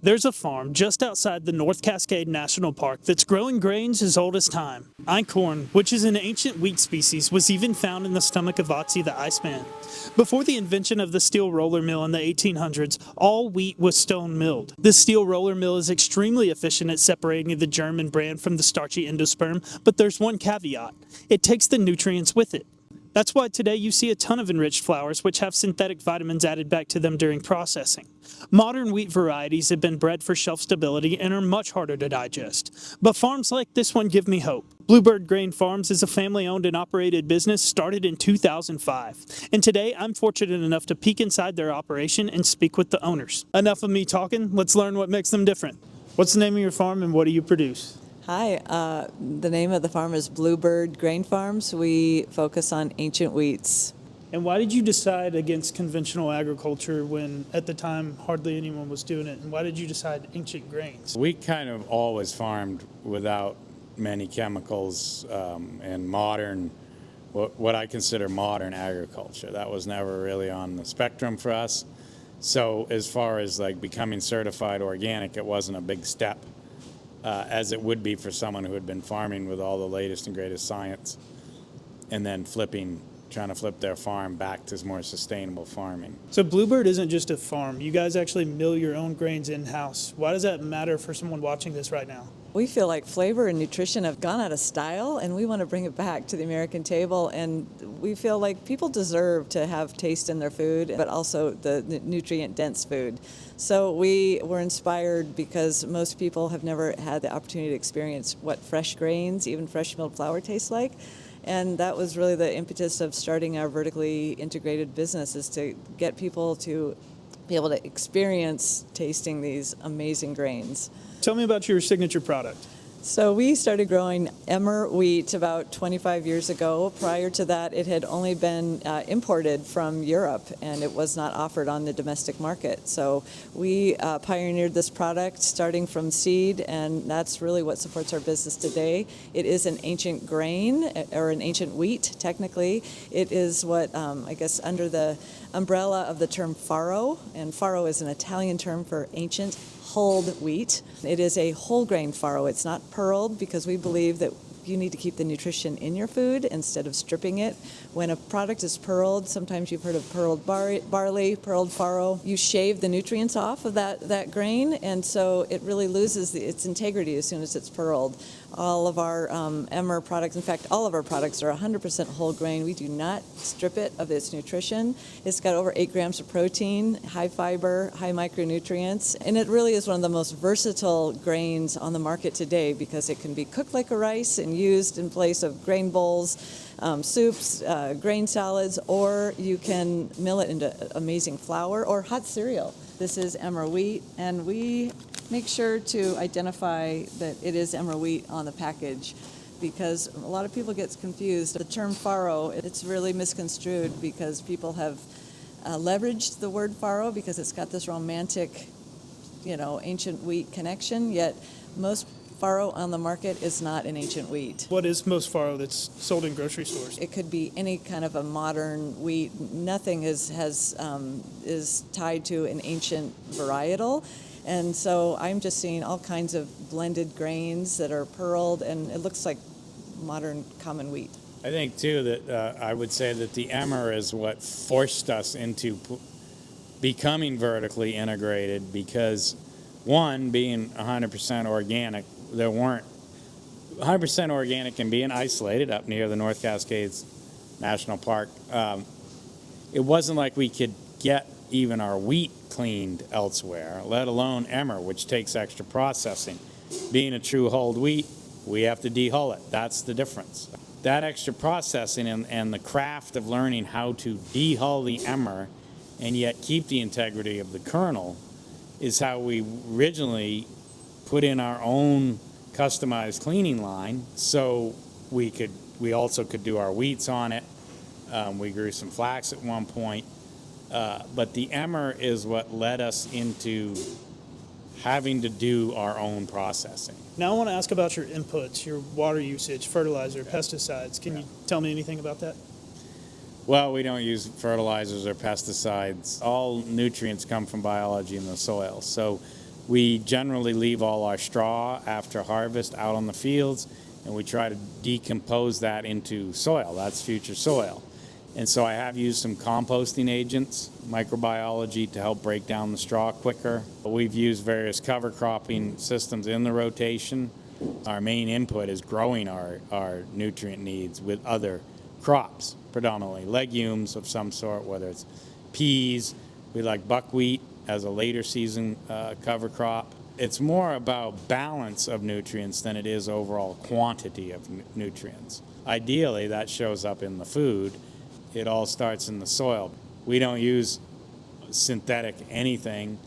There's a farm just outside the North Cascade National Park that's growing grains as old as time. Einkorn, which is an ancient wheat species, was even found in the stomach of Otzi the Iceman. Before the invention of the steel roller mill in the 1800s, all wheat was stone milled. This steel roller mill is extremely efficient at separating the germ and bran from the starchy endosperm, but there's one caveat. It takes the nutrients with it. That's why today you see a ton of enriched flours which have synthetic vitamins added back to them during processing. Modern wheat varieties have been bred for shelf stability and are much harder to digest. But farms like this one give me hope. Bluebird Grain Farms is a family-owned and operated business started in 2005. And today I'm fortunate enough to peek inside their operation and speak with the owners. Enough of me talking, let's learn what makes them different. What's the name of your farm and what do you produce? Hi, the name of the farm is Bluebird Grain Farms. We focus on ancient wheats. And why did you decide against conventional agriculture when at the time hardly anyone was doing it? And why did you decide ancient grains? We kind of always farmed without many chemicals and modern, what I consider modern agriculture. That was never really on the spectrum for us. So as far as like becoming certified organic, it wasn't a big step. As it would be for someone who had been farming with all the latest and greatest science and then trying to flip their farm back to more sustainable farming. So Bluebird isn't just a farm. You guys actually mill your own grains in-house. Why does that matter for someone watching this right now? We feel like flavor and nutrition have gone out of style, and we want to bring it back to the American table. And we feel like people deserve to have taste in their food, but also the nutrient-dense food. So we were inspired because most people have never had the opportunity to experience what fresh grains, even fresh milled flour, tastes like. And that was really the impetus of starting our vertically integrated business, is to get people to be able to experience tasting these amazing grains. Tell me about your signature product. So we started growing emmer wheat about 25 years ago. Prior to that, it had only been imported from Europe, and it was not offered on the domestic market. So we pioneered this product starting from seed, and that's really what supports our business today. It is an ancient grain, or an ancient wheat, technically. It is what, I guess, under the umbrella of the term farro, and farro is an Italian term for ancient hulled wheat. It is a whole grain farro. It's not pearled because we believe that you need to keep the nutrition in your food instead of stripping it. When a product is pearled, sometimes you've heard of pearled barley, pearled farro, you shave the nutrients off of that grain, and so it really loses its integrity as soon as it's pearled. All of our emmer products, in fact, all of our products are 100% whole grain. We do not strip it of its nutrition. It's got over 8 grams of protein, high fiber, high micronutrients, and it really is one of the most versatile grains on the market today because it can be cooked like a rice and used in place of grain bowls, soups, grain salads, or you can mill it into amazing flour or hot cereal. This is emmer wheat, and we make sure to identify that it is emmer wheat on the package because a lot of people get confused. The term farro, it's really misconstrued because people have leveraged the word farro because it's got this romantic, ancient wheat connection, yet most farro on the market is not an ancient wheat. What is most farro that's sold in grocery stores? It could be any kind of a modern wheat. Nothing is tied to an ancient varietal. And so I'm just seeing all kinds of blended grains that are pearled, and it looks like modern common wheat. I think, too, that I would say that the emmer is what forced us into becoming vertically integrated because, one, being 100% organic, there weren't 100% organic and being isolated up near the North Cascades National Park. It wasn't like we could get even our wheat cleaned elsewhere, let alone emmer, which takes extra processing. Being a true hulled wheat, we have to dehull it. That's the difference. That extra processing and the craft of learning how to dehull the emmer and yet keep the integrity of the kernel is how we originally put in our own customized cleaning line so we also could do our wheats on it. We grew some flax at one point. But the emmer is what led us into having to do our own processing. Now I want to ask about your inputs, your water usage, fertilizer, pesticides. Can you tell me anything about that? Well, we don't use fertilizers or pesticides. All nutrients come from biology in the soil. So We generally leave all our straw after harvest out on the fields, and we try to decompose that into soil. That's future soil. And so I have used some composting agents, microbiology, to help break down the straw quicker. We've used various cover cropping systems in the rotation. Our main input is growing our nutrient needs with other crops, predominantly legumes of some sort, whether it's peas. We like buckwheat as a later season cover crop. It's more about balance of nutrients than it is overall quantity of nutrients. Ideally, that shows up in the food. It all starts in the soil. We don't use synthetic anything.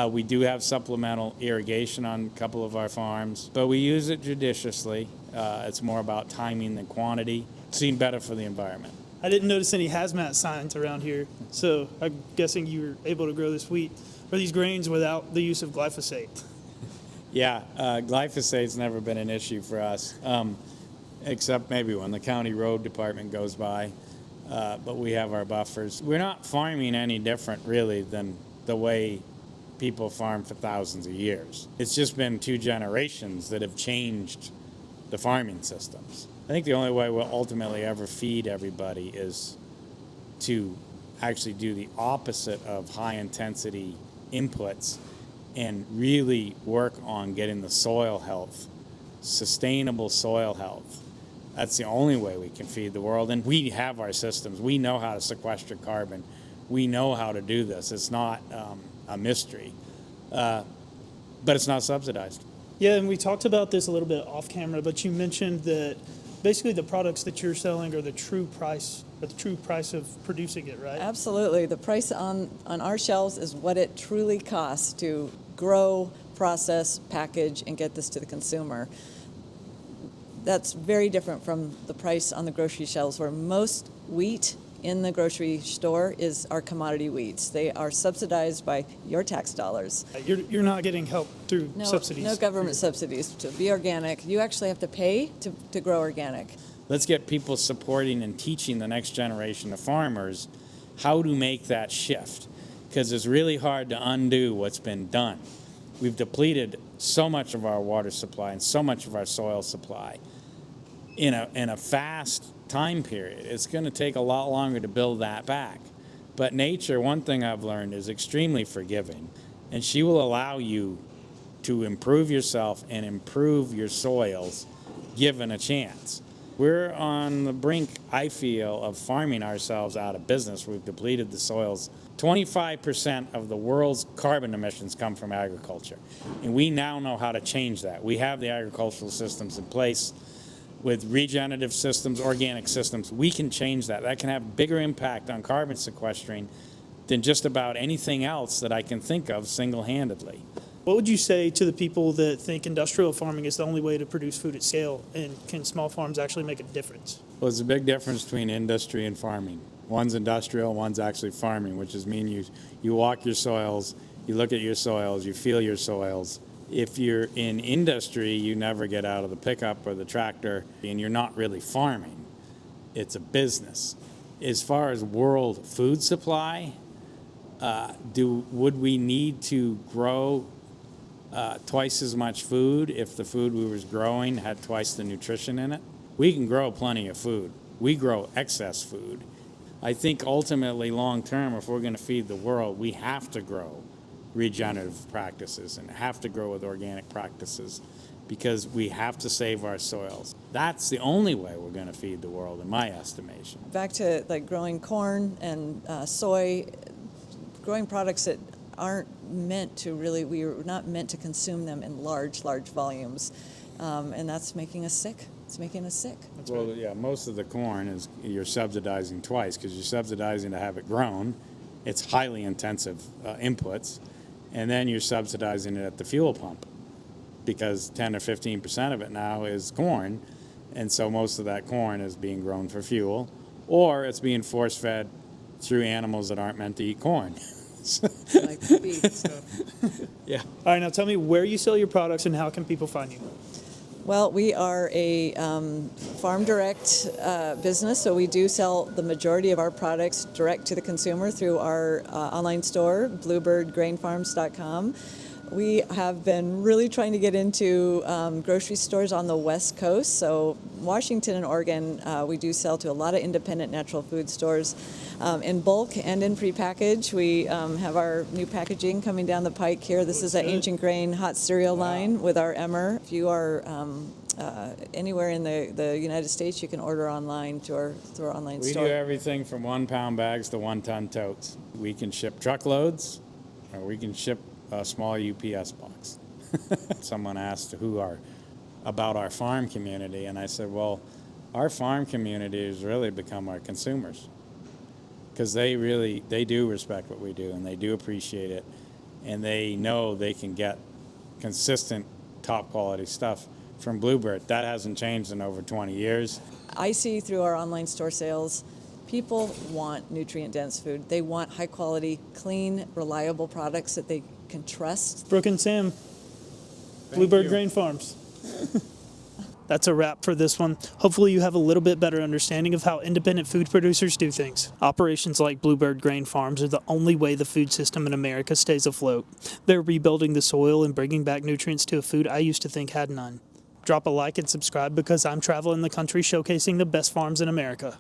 We do have supplemental irrigation on a couple of our farms, but we use it judiciously. It's more about timing than quantity. Seem better for the environment. I didn't notice any hazmat signs around here, so I'm guessing you were able to grow this wheat or these grains without the use of glyphosate. Yeah, glyphosate's never been an issue for us, except maybe when the county road department goes by, but we have our buffers. We're not farming any different, really, than the way people farm for thousands of years. It's just been 2 generations that have changed the farming systems. I think the only way we'll ultimately ever feed everybody is to actually do the opposite of high-intensity inputs and really work on getting the soil health, sustainable soil health. That's the only way we can feed the world. And we have our systems. We know how to sequester carbon. We know how to do this. It's not a mystery, but it's not subsidized. Yeah, and we talked about this a little bit off camera, but you mentioned that basically the products that you're selling are the true price of producing it, right? Absolutely. The price on our shelves is what it truly costs to grow, process, package, and get this to the consumer. That's very different from the price on the grocery shelves, where most wheat in the grocery store is our commodity wheats. They are subsidized by your tax dollars. You're not getting help through subsidies. No government subsidies. To be organic, you actually have to pay to grow organic. Let's get people supporting and teaching the next generation of farmers how to make that shift, because it's really hard to undo what's been done. We've depleted so much of our water supply and so much of our soil supply in a fast time period. It's going to take a lot longer to build that back. But nature, one thing I've learned, is extremely forgiving, and she will allow you to improve yourself and improve your soils given a chance. We're on the brink, I feel, of farming ourselves out of business. We've depleted the soils. 25% of the world's carbon emissions come from agriculture, and we now know how to change that. We have the agricultural systems in place. With regenerative systems, organic systems, we can change that. That can have bigger impact on carbon sequestering than just about anything else that I can think of single-handedly. What would you say to the people that think industrial farming is the only way to produce food at scale, and can small farms actually make a difference? Well, there's a big difference between industry and farming. One's industrial, one's actually farming, which is mean you walk your soils, you look at your soils, you feel your soils. If you're in industry, you never get out of the pickup or the tractor, and you're not really farming. It's a business. As far as world food supply, would we need to grow twice as much food if the food we was growing had twice the nutrition in it? We can grow plenty of food. We grow excess food. I think ultimately, long term, if we're going to feed the world, we have to grow regenerative practices and have to grow with organic practices, because we have to save our soils. That's the only way we're going to feed the world, in my estimation. Back to like growing corn and soy, growing products that aren't meant to really, we are not meant to consume them in large volumes, and that's making us sick. It's making us sick. Well, yeah, most of the corn is you're subsidizing twice, because you're subsidizing to have it grown. It's highly intensive inputs. And then you're subsidizing it at the fuel pump, because 10 or 15% of it now is corn. And so most of that corn is being grown for fuel, or it's being force-fed through animals that aren't meant to eat corn. Like beef stuff. Yeah. All right, now tell me where you sell your products and how can people find you? Well, we are a farm direct business, so we do sell the majority of our products direct to the consumer through our online store, bluebirdgrainfarms.com. We have been really trying to get into grocery stores on the West Coast. So Washington and Oregon, we do sell to a lot of independent natural food stores in bulk and in prepackaged. We have our new packaging coming down the pike here. This is an Ancient Grain hot cereal line with our Emmer. If you are anywhere in the United States, you can order online through our online We store. do everything from 1 pound bags to 1 ton totes. We can ship truckloads, or we can ship a small UPS box. Someone asked about our farm community, and I said, well, our farm community has really become our consumers, because they do respect what we do, and they do appreciate it, and they know they can get consistent top quality stuff from Bluebird. That hasn't changed in over 20 years. I see through our online store sales, people want nutrient-dense food. They want high-quality, clean, reliable products that they can trust. Brooke and Sam, Thank Bluebird you. Grain Farms. That's a wrap for this one. Hopefully you have a little bit better understanding of how independent food producers do things. Operations like Bluebird Grain Farms are the only way the food system in America stays afloat. They're rebuilding the soil and bringing back nutrients to a food I used to think had none. Drop a like and subscribe, because I'm traveling the country showcasing the best farms in America.